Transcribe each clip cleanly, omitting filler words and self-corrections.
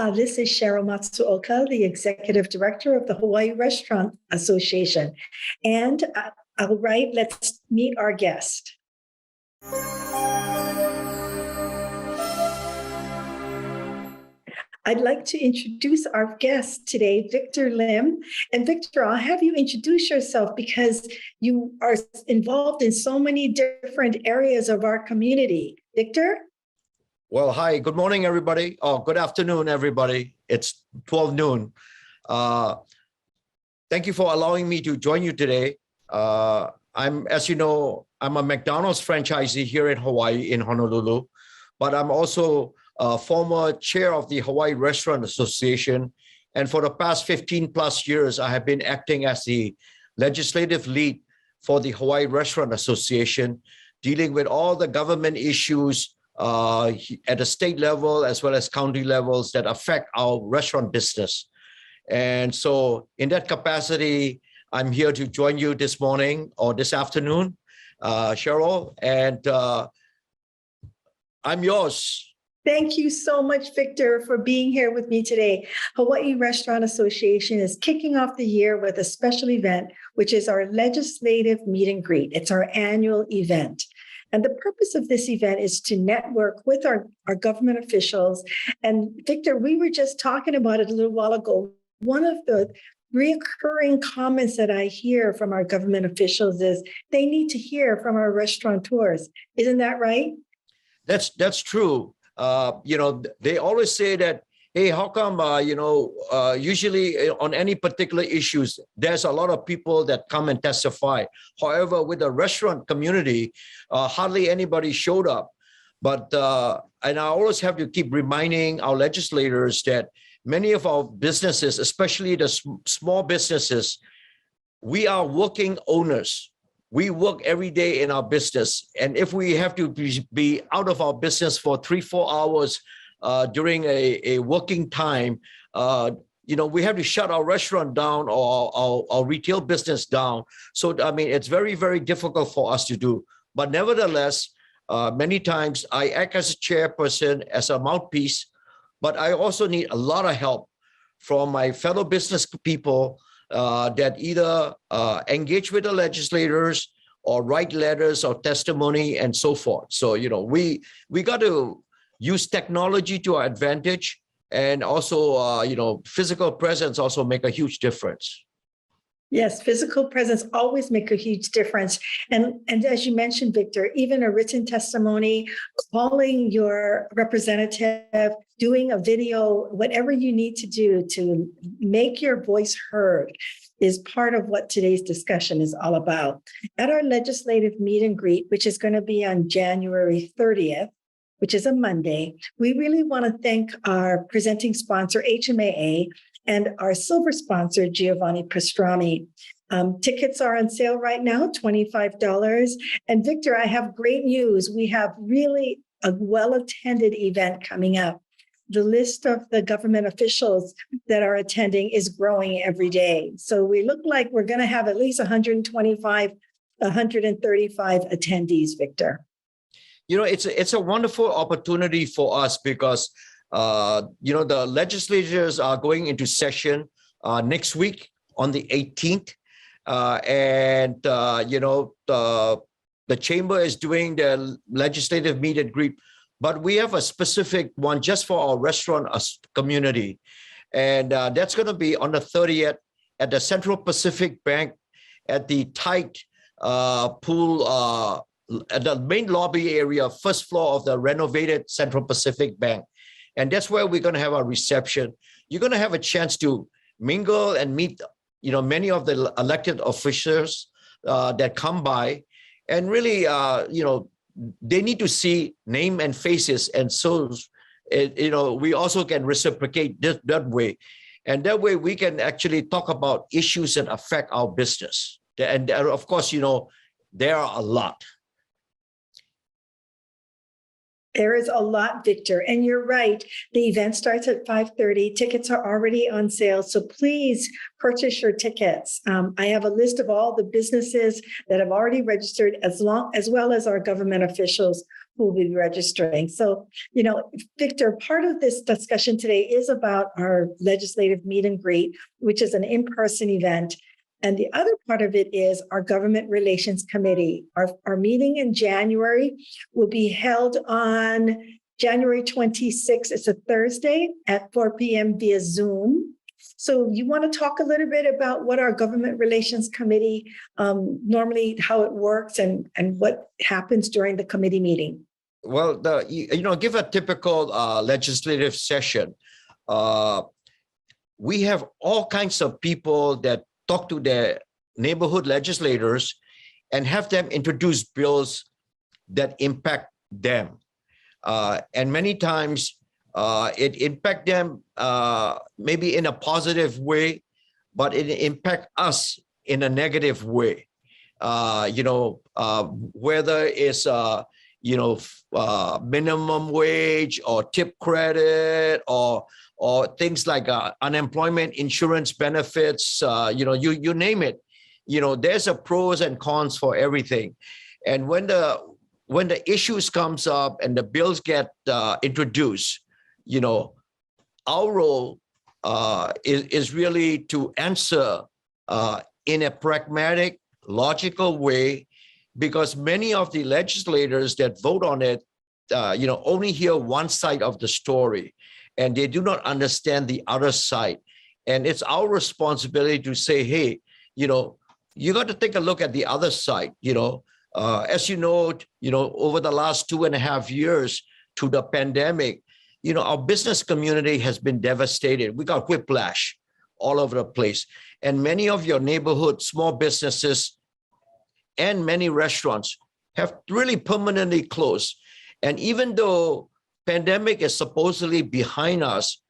This is Sheryl Matsuoka, the Executive Director of the Hawaii Restaurant Association. And all right, let's meet our guest. I'd like to introduce our guest today, Victor Lim. And Victor, I'll have you introduce yourself because you are involved in so many different areas of our community. Victor? Well, hi, good morning, everybody. Oh, good afternoon, everybody. It's 12 noon. Thank you for allowing me to join you today. As you know, I'm a McDonald's franchisee here in Hawaii, in Honolulu, but I'm also a former chair of the Hawaii Restaurant Association. And for the past 15 plus years, I have been acting as the legislative lead for the Hawaii Restaurant Association, dealing with all the government issues at the state level as well as county levels that affect our restaurant business. And so in that capacity, I'm here to join you this morning or this afternoon, Sheryl, and I'm yours. Thank you so much, Victor, for being here with me today. Hawaii Restaurant Association is kicking off the year with a special event, which is our legislative meet and greet. It's our annual event. And the purpose of this event is to network with our government officials. And Victor, we were just talking about it a little while ago. One of the recurring comments that I hear from our government officials is they need to hear from our restaurateurs. Isn't that right? That's true. They always say that, hey, how come, usually on any particular issues, there's a lot of people that come and testify. However, with the restaurant community, hardly anybody showed up. But, and I always have to keep reminding our legislators that many of our businesses, especially the small businesses, we are working owners. We work every day in our business. And if we have to be out of our business for 3-4 hours during a working time, we have to shut our restaurant down or our retail business down. So, I mean, it's very, very difficult for us to do. But nevertheless, many times I act as a chairperson, as a mouthpiece, but I also need a lot of help from my fellow business people that either engage with the legislators or write letters or testimony and so forth. So, we got to use technology to our advantage, and also, physical presence also make a huge difference. Yes, physical presence always make a huge difference. And as you mentioned, Victor, even a written testimony, calling your representative, doing a video, whatever you need to do to make your voice heard is part of what today's discussion is all about. At our legislative meet and greet, which is going to be on January 30th, which is a Monday, we really want to thank our presenting sponsor, HMAA, and our silver sponsor, Giovanni Pastrami. Tickets are on sale right now, $25. And Victor, I have great news. We have really a well-attended event coming up. The list of the government officials that are attending is growing every day. So we look like we're going to have at least 125, 135 attendees, Victor. It's a wonderful opportunity for us because the legislators are going into session next week on the 18th. The chamber is doing the legislative meet and greet, but we have a specific one just for our restaurant community. And that's going to be on the 30th at the Central Pacific Bank at the tight pool at the main lobby area, first floor of the renovated Central Pacific Bank. And that's where we're going to have our reception. You're going to have a chance to mingle and meet, many of the elected officials that come by. And really, they need to see name and faces. And so, we also can reciprocate that way. And that way we can actually talk about issues that affect our business. And of course, there are a lot. There is a lot, Victor, and you're right. The event starts at 5:30. Tickets are already on sale, so please purchase your tickets. I have a list of all the businesses that have already registered, as well as our government officials who will be registering. So, Victor, part of this discussion today is about our legislative meet and greet, which is an in-person event. And the other part of it is our Government Relations Committee. Our meeting in January will be held on January 26th. It's a Thursday at 4 p.m. via Zoom. So you want to talk a little bit about what our Government Relations Committee, normally how it works and what happens during the committee meeting? Well, give a typical legislative session. We have all kinds of people that talk to their neighborhood legislators and have them introduce bills that impact them. And many times it impact them maybe in a positive way, but it impact us in a negative way. Whether it's minimum wage or tip credit or things like unemployment insurance benefits, you name it. There's a pros and cons for everything. And when the issues comes up and the bills get introduced, our role is really to answer in a pragmatic, logical way, because many of the legislators that vote on it, only hear one side of the story, and they do not understand the other side. And it's our responsibility to say, hey, you got to take a look at the other side. As you know, over the last 2.5 years to the pandemic, our business community has been devastated. We got whiplash all over the place. And many of your neighborhood small businesses and many restaurants have really permanently closed. And even though pandemic is supposedly behind us,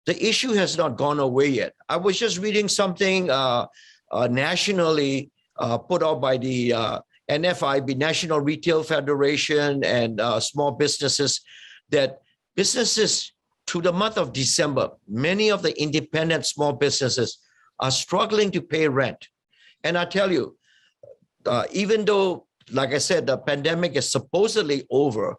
the issue has not gone away yet. I was just reading something nationally put out by the NFIB, National Retail Federation, and small businesses, that businesses to the month of December, many of the independent small businesses are struggling to pay rent. And I tell you, even though, like I said, the pandemic is supposedly over,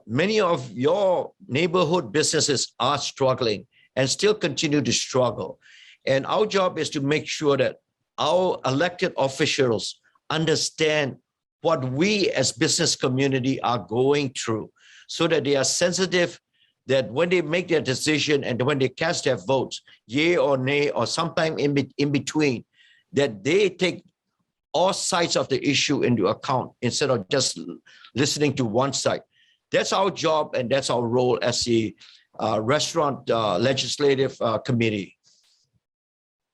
many of your neighborhood businesses are struggling and still continue to struggle. And our job is to make sure that our elected officials understand what we as business community are going through, so that they are sensitive, that when they make their decision and when they cast their votes, yay or nay, or sometime in between, that they take all sides of the issue into account instead of just listening to one side. That's our job, and that's our role as the restaurant legislative committee.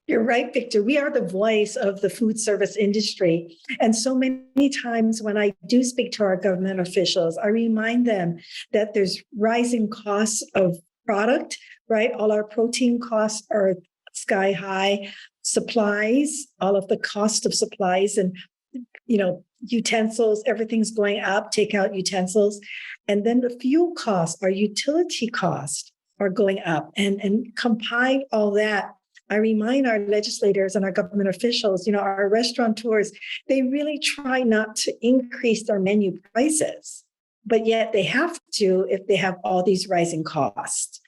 You're right, Victor. We are the voice of the food service industry. And so many times when I do speak to our government officials, I remind them that there's rising costs of product, right? All our protein costs are sky high. Supplies, all of the cost of supplies and, utensils, everything's going up, takeout utensils. And then the fuel costs, our utility costs are going up. And combine all that, I remind our legislators and our government officials, our restaurateurs, they really try not to increase their menu prices, but yet they have to if they have all these rising costs.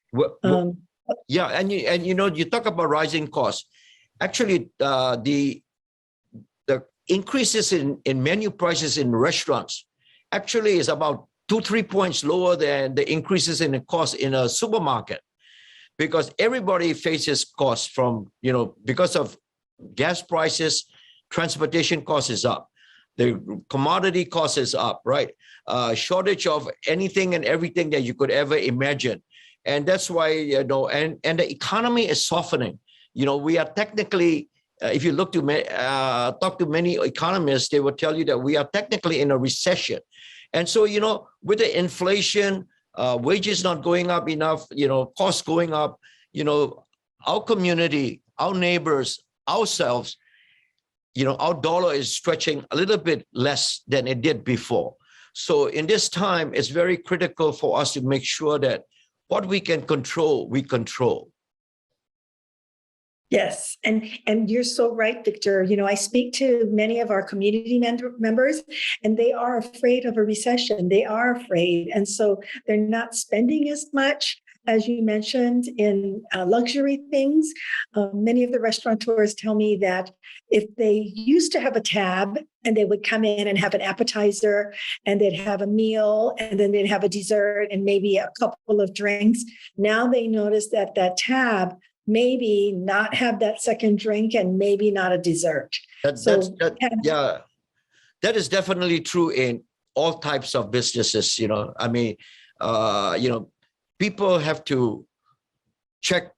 Yeah, and you talk about rising costs. Actually, the increases in menu prices in restaurants actually is about 2-3 points lower than the increases in the cost in a supermarket, because everybody faces costs from, because of gas prices, transportation cost is up, the commodity cost is up, right? Shortage of anything and everything that you could ever imagine. And that's why, and the economy is softening. We are technically, if you look to talk to many economists, they will tell you that we are technically in a recession. And so, with the inflation, wages not going up enough, costs going up, our community, our neighbors, ourselves, our dollar is stretching a little bit less than it did before. So in this time, it's very critical for us to make sure that what we can control, we control. Yes, and you're so right, Victor. I speak to many of our community members, and they are afraid of a recession. They are afraid, and so they're not spending as much as you mentioned in luxury things. Many of the restaurateurs tell me that if they used to have a tab and they would come in and have an appetizer and they'd have a meal and then they'd have a dessert and maybe a couple of drinks, now they notice that that tab maybe not have that second drink and maybe not a dessert. Yeah, that is definitely true in all types of businesses. I mean, people have to check,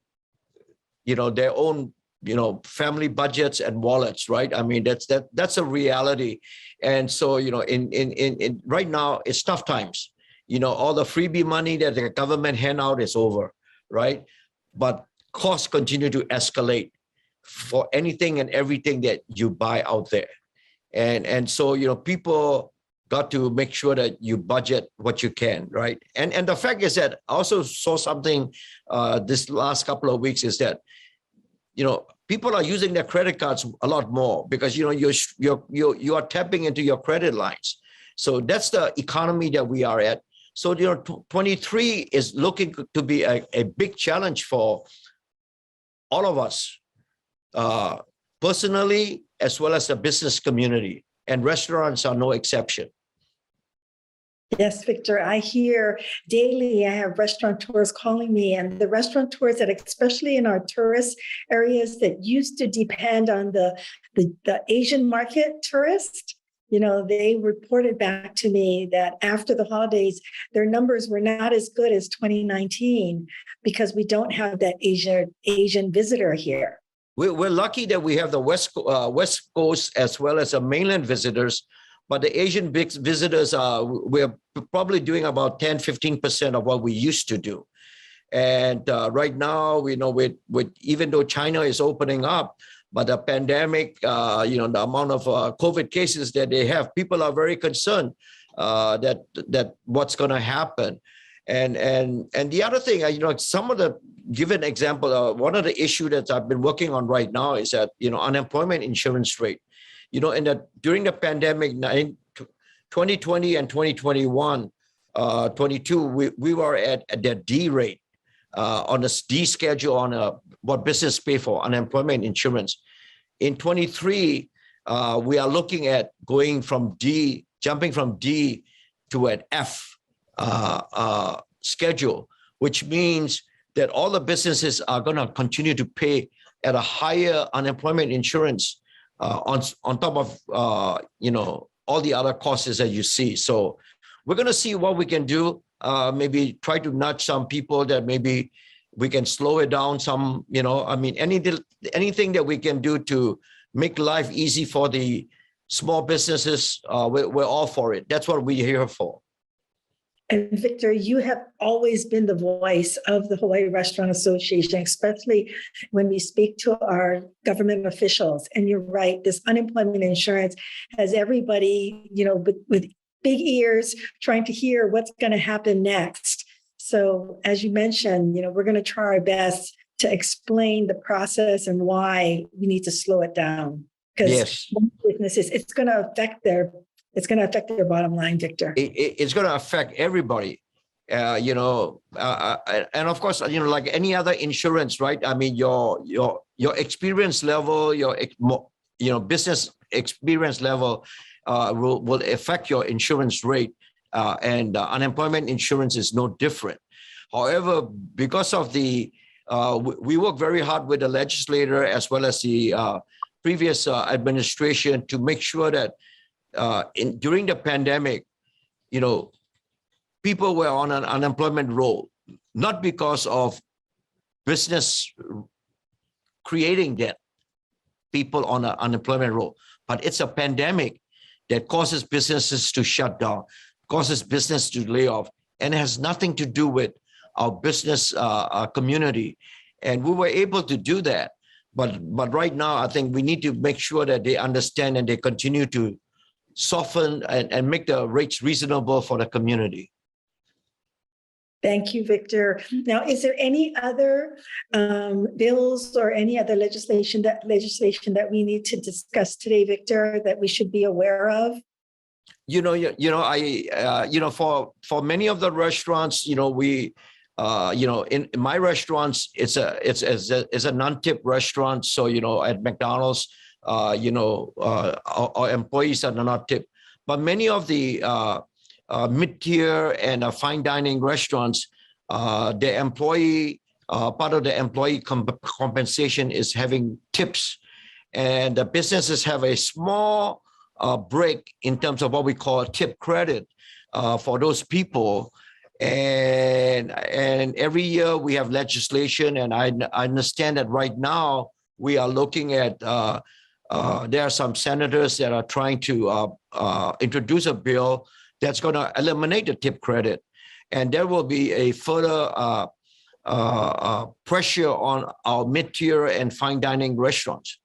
their own, family budgets and wallets, right? I mean, that's a reality. And so, in right now, it's tough times. All the freebie money that the government hand out is over, right? But costs continue to escalate for anything and everything that you buy out there. And so, people got to make sure that you budget what you can, right? And the fact is that I also saw something this last couple of weeks is that, people are using their credit cards a lot more because, you are tapping into your credit lines. So that's the economy that we are at. So, 23 is looking to be a big challenge for all of us, personally, as well as the business community, and restaurants are no exception. Yes, Victor, I hear daily, I have restaurateurs calling me, and the restaurateurs that, especially in our tourist areas that used to depend on the Asian market tourist, they reported back to me that after the holidays, their numbers were not as good as 2019 because we don't have that Asian visitor here. We're lucky that we have the West Coast as well as the mainland visitors, but the Asian visitors we're probably doing about 10-15% of what we used to do. And right now, with even though China is opening up, but the pandemic, the amount of COVID cases that they have, people are very concerned that what's going to happen. And the other thing, some of the given example, one of the issues that I've been working on right now is that, unemployment insurance rate, during the pandemic, 2020 and 2021, 22, we were at the D rate. On a D schedule on what business pay for unemployment insurance. In 23, we are looking at jumping from D to an F schedule, which means that all the businesses are going to continue to pay at a higher unemployment insurance on top of all the other costs that you see. So we're going to see what we can do. Maybe try to nudge some people that maybe we can slow it down some, anything that we can do to make life easy for the small businesses, we're all for it. That's what we're here for. And Victor, you have always been the voice of the Hawaii Restaurant Association, especially when we speak to our government officials. And you're right, this unemployment insurance has everybody, with big ears trying to hear what's going to happen next. So as you mentioned, we're going to try our best to explain the process and why we need to slow it down. Because businesses, it's going to affect their bottom line, Victor. It's going to affect everybody, and of course, like any other insurance, right? I mean, your experience level, your business experience level will affect your insurance rate, and unemployment insurance is no different. However, because of we work very hard with the legislator as well as the previous administration to make sure that during the pandemic, people were on an unemployment roll, not because of business creating that people on an unemployment roll, but it's a pandemic that causes businesses to shut down, causes business to lay off, and it has nothing to do with our business community. And we were able to do that. But right now, I think we need to make sure that they understand and they continue to soften and make the rates reasonable for the community. Thank you, Victor. Now, is there any other bills or any other legislation that we need to discuss today, Victor, that we should be aware of? For many of the restaurants, we, in my restaurants, it's a non-tip restaurant. So, at McDonald's, our employees are not tip, but many of the mid-tier and fine dining restaurants, the employee, part of the employee compensation is having tips, and the businesses have a small break in terms of what we call tip credit for those people. And every year we have legislation, and I understand that right now we are looking at, there are some senators that are trying to introduce a bill that's going to eliminate the tip credit. And there will be a further pressure on our mid-tier and fine dining restaurants.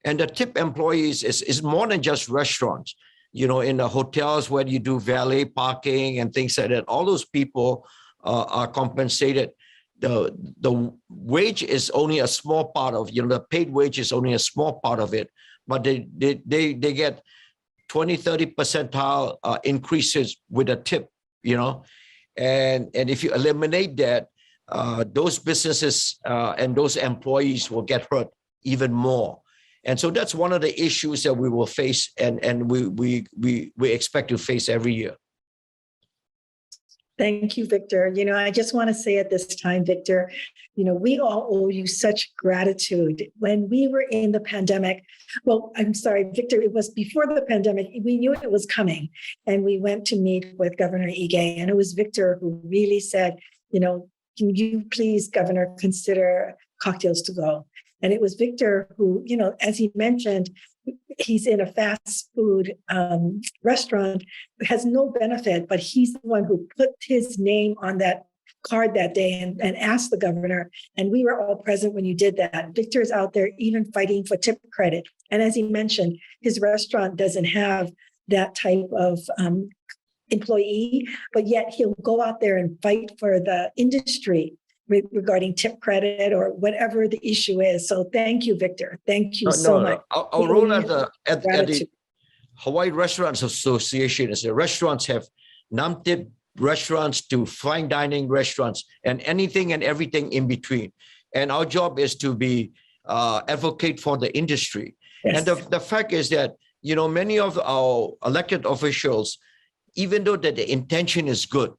And the tip employees is more than just restaurants. In the hotels where you do valet parking and things like that, all those people are compensated. The wage is only a small part of, the paid wage is only a small part of it, but they get 20, 30 percentile increases with a tip, and if you eliminate that, those businesses and those employees will get hurt even more. And so that's one of the issues that we will face, and we expect to face every year. Thank you, Victor. I just want to say at this time, Victor, we all owe you such gratitude. When we were in the pandemic, well, I'm sorry, Victor, it was before the pandemic, we knew it was coming, and we went to meet with Governor Ige, and it was Victor who really said, can you please, Governor, consider cocktails to go? And it was Victor who, as he mentioned, he's in a fast food restaurant, has no benefit, but he's the one who put his name on that card that day and asked the governor. And we were all present when you did that. Victor's out there even fighting for tip credit. And as he mentioned, his restaurant doesn't have that type of employee, but yet he'll go out there and fight for the industry regarding tip credit or whatever the issue is. So thank you, Victor. Thank you so much. Our role at the Hawaii Restaurants Association is the restaurants have non-tip restaurants to fine dining restaurants and anything and everything in between. And our job is to be advocate for the industry. Yes. And the fact is that, many of our elected officials, even though that the intention is good,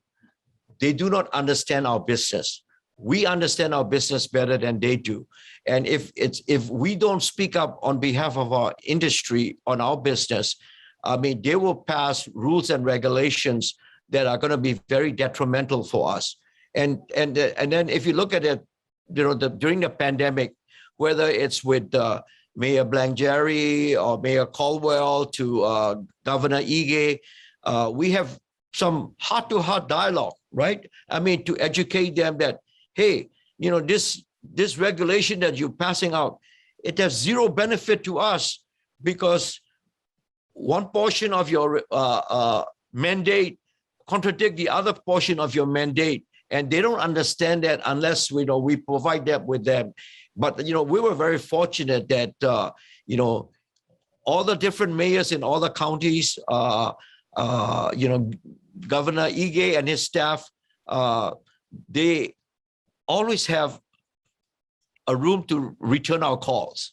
they do not understand our business. We understand our business better than they do. And if we don't speak up on behalf of our industry, on our business, they will pass rules and regulations that are going to be very detrimental for us. And then if you look at it, during the pandemic, whether it's with Mayor Blangieri or Mayor Caldwell to Governor Ige, we have some heart-to-heart dialogue, right? To educate them that, hey, this regulation that you're passing out, it has zero benefit to us because one portion of your mandate contradict the other portion of your mandate, and they don't understand that unless we provide that with them. But we were very fortunate that all the different mayors in all the counties, Governor Ige and his staff, they always have a room to return our calls.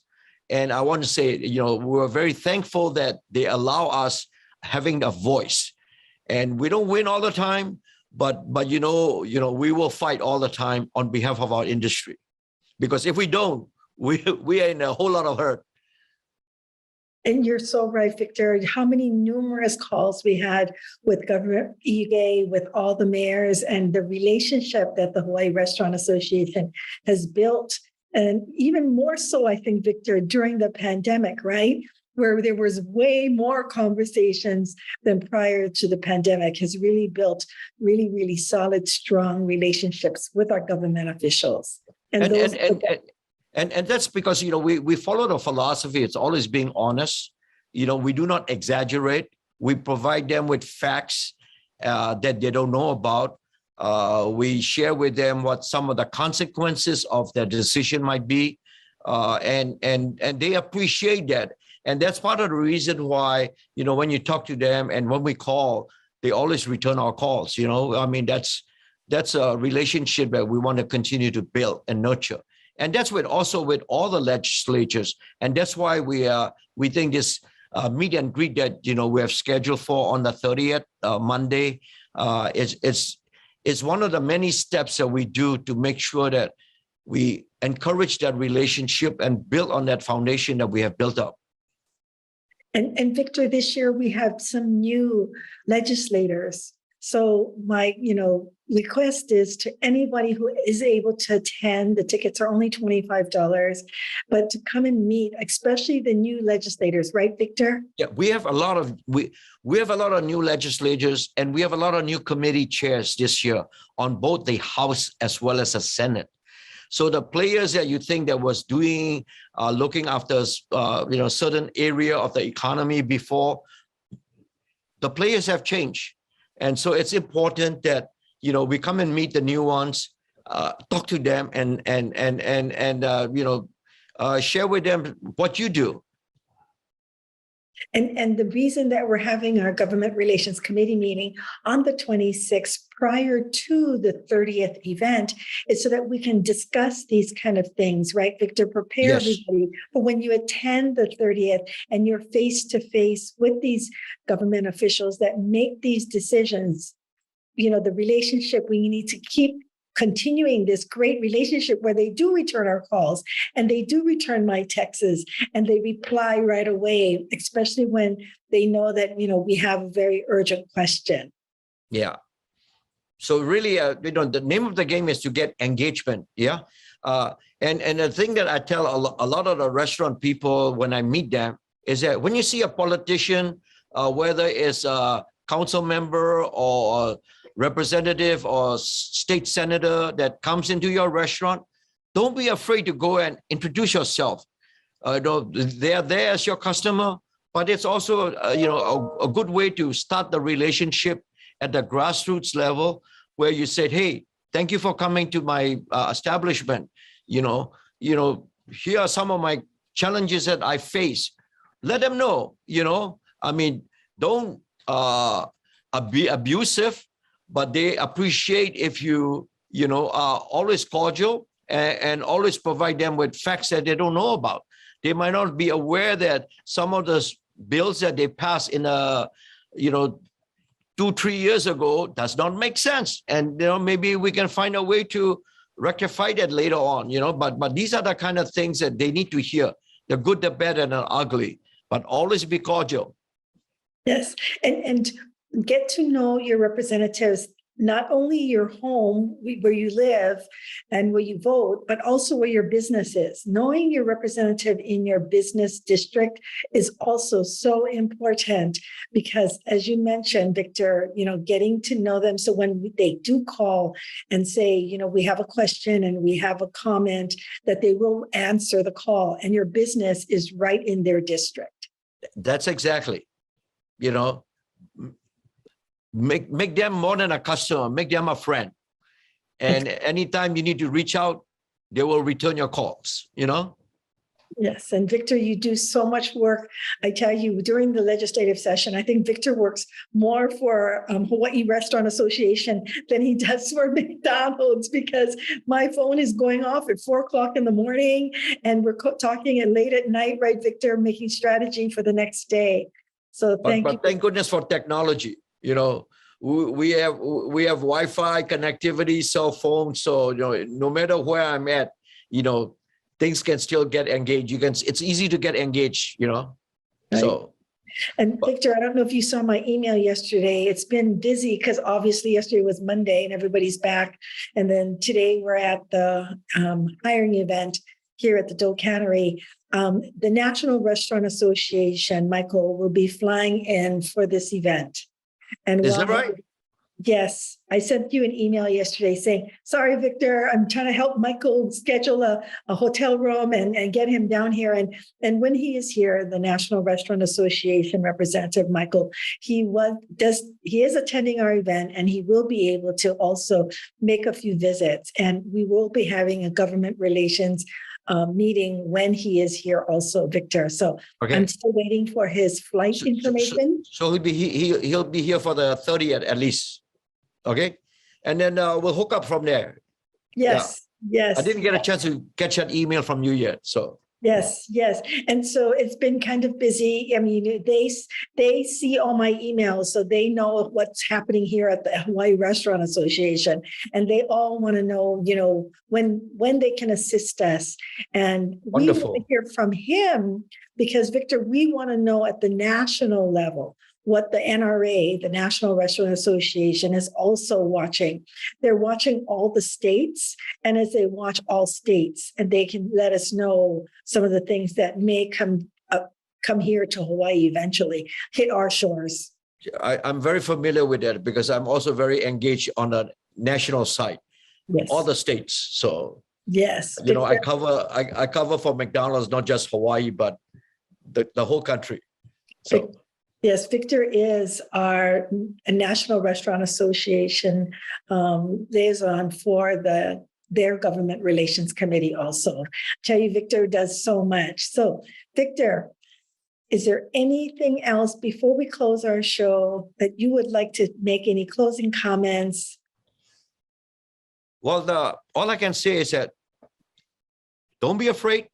And I want to say, we're very thankful that they allow us having a voice. And we don't win all the time, but we will fight all the time on behalf of our industry. Because if we don't, we are in a whole lot of hurt. And you're so right, Victor. How many numerous calls we had with Governor Ige, with all the mayors, and the relationship that the Hawaii Restaurant Association has built. And even more so, I think, Victor, during the pandemic, right? Where there was way more conversations than prior to the pandemic, has really built really, really solid, strong relationships with our government officials. And that's because, we follow the philosophy. It's always being honest. We do not exaggerate. We provide them with facts that they don't know about. We share with them what some of the consequences of their decision might be, and they appreciate that. And that's part of the reason why, when you talk to them and when we call, they always return our calls. I mean, that's a relationship that we want to continue to build and nurture. And that's also with all the legislatures. And that's why we think this meet and greet that, we have scheduled for on the 30th, Monday, it's one of the many steps that we do to make sure that we encourage that relationship and build on that foundation that we have built up. And Victor, this year we have some new legislators. So my, request is to anybody who is able to attend, the tickets are only $25, but to come and meet, especially the new legislators, right, Victor? Yeah, we have a lot of new legislators, and we have a lot of new committee chairs this year on both the House as well as the Senate. So the players that you think that was doing, looking after, certain area of the economy before, the players have changed. And so it's important that, we come and meet the new ones, talk to them and share with them what you do. And the reason that we're having our Government Relations Committee meeting on the 26th prior to the 30th event is so that we can discuss these kind of things, right, Victor? Prepare everybody for when you attend the 30th and you're face to face with these government officials that make these decisions. The relationship, we need to keep continuing this great relationship where they do return our calls and they do return my texts and they reply right away, especially when they know that, we have a very urgent question. Yeah. So really, the name of the game is to get engagement. Yeah. And the thing that I tell a lot of the restaurant people when I meet them is that when you see a politician, whether it's a council member or a representative or state senator that comes into your restaurant, don't be afraid to go and introduce yourself. They are there as your customer, but it's also a good way to start the relationship at the grassroots level, where you said, "Hey, thank you for coming to my establishment. Here are some of my challenges that I face." Let them know. Don't be abusive. But they appreciate if you are always cordial and always provide them with facts that they don't know about. They might not be aware that some of the bills that they passed in 2-3 years ago does not make sense. And maybe we can find a way to rectify that later on. But these are the kind of things that they need to hear: the good, the bad, and the ugly. But always be cordial. Yes, and get to know your representatives, not only your home where you live and where you vote, but also where your business is. Knowing your representative in your business district is also so important because, as you mentioned, Victor, getting to know them. So when they do call and say, we have a question and we have a comment, that they will answer the call and your business is right in their district. That's exactly, Make them more than a customer, make them a friend. And anytime you need to reach out, they will return your calls, Yes. And Victor, you do so much work. I tell you, during the legislative session, I think Victor works more for Hawaii Restaurant Association than he does for McDonald's, because my phone is going off at 4:00 in the morning and we're talking at late at night, right, Victor, making strategy for the next day. So thank you. Thank goodness for technology. We have Wi-Fi connectivity, cell phone. So no matter where I'm at, things can still get engaged. It's easy to get engaged. Right. So. And Victor, I don't know if you saw my email yesterday. It's been busy because obviously yesterday was Monday and everybody's back, and then today we're at the hiring event here at the Doe Cannery. The National Restaurant Association, Michael, will be flying in for this event. And is that right? Yes, I sent you an email yesterday saying, sorry, Victor, I'm trying to help Michael schedule a hotel room and get him down here. And when he is here, the National Restaurant Association representative, Michael, he is attending our event, and he will be able to also make a few visits. And we will be having a government relations meeting when he is here also, Victor. So Okay. I'm still waiting for his flight information. So he'll be here for the 30th at least. Okay. And then we'll hook up from there. Yes. Yes. I didn't get a chance to catch that email from you yet. So yes. And so it's been kind of busy. I mean, they see all my emails, so they know what's happening here at the Hawaii Restaurant Association, and they all want to know, when they can assist us. And we want to hear from him because, Victor, we want to know at the national level what the NRA, the National Restaurant Association, is also watching. They're watching all the states, and as they watch all states, and they can let us know some of the things that may come here to Hawaii eventually, hit our shores. I'm very familiar with that because I'm also very engaged on the national side, all the states. So yes, I cover for McDonald's, not just Hawaii, but the whole country. So. Yes, Victor is our National Restaurant Association liaison for their government relations committee also. I tell you, Victor does so much. So, Victor, is there anything else before we close our show that you would like to make any closing comments? Well, all I can say is that don't be afraid,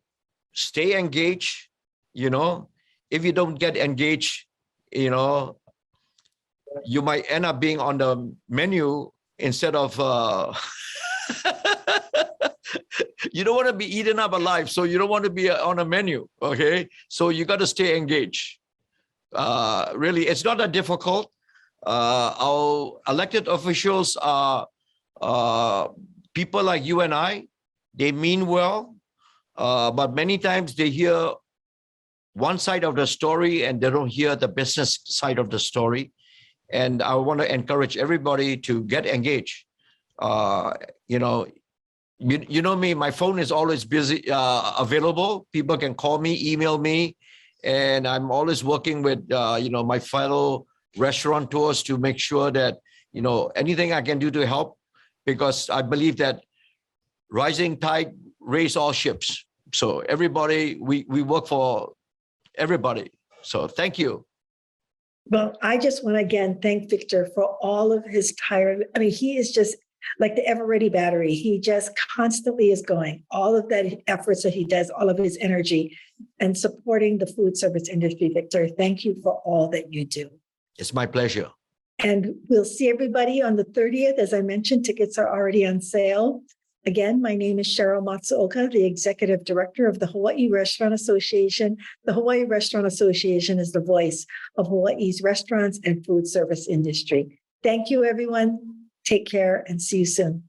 stay engaged. If you don't get engaged, you might end up being on the menu instead of you don't want to be eaten up alive, so you don't want to be on a menu. Okay, so you got to stay engaged. Really, it's not that difficult. Our elected officials are people like you and I. They mean well, but many times they hear one side of the story and they don't hear the business side of the story. And I want to encourage everybody to get engaged. You know me, my phone is always busy, available. People can call me, email me, and I'm always working with, my fellow restaurateurs to make sure that, anything I can do to help, because I believe that rising tide raises all ships. So everybody, we work for everybody. So thank you. Well, I just want to again thank Victor for all of his he is just like the ever-ready battery. He just constantly is going, all of that efforts that he does, all of his energy and supporting the food service industry. Victor, thank you for all that you do. It's my pleasure. And we'll see everybody on the 30th. As I mentioned, tickets are already on sale. Again, my name is Sheryl Matsuoka, the Executive Director of the Hawaii Restaurant Association. The Hawaii Restaurant Association is the voice of Hawaii's restaurants and food service industry. Thank you, everyone. Take care and see you soon.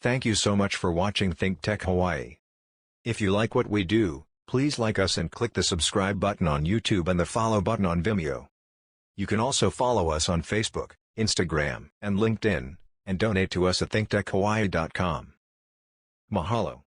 Thank you so much for watching ThinkTech Hawaii. If you like what we do, please like us and click the subscribe button on YouTube and the follow button on Vimeo. You can also follow us on Facebook, Instagram, and LinkedIn, and donate to us at thinktechhawaii.com. Mahalo.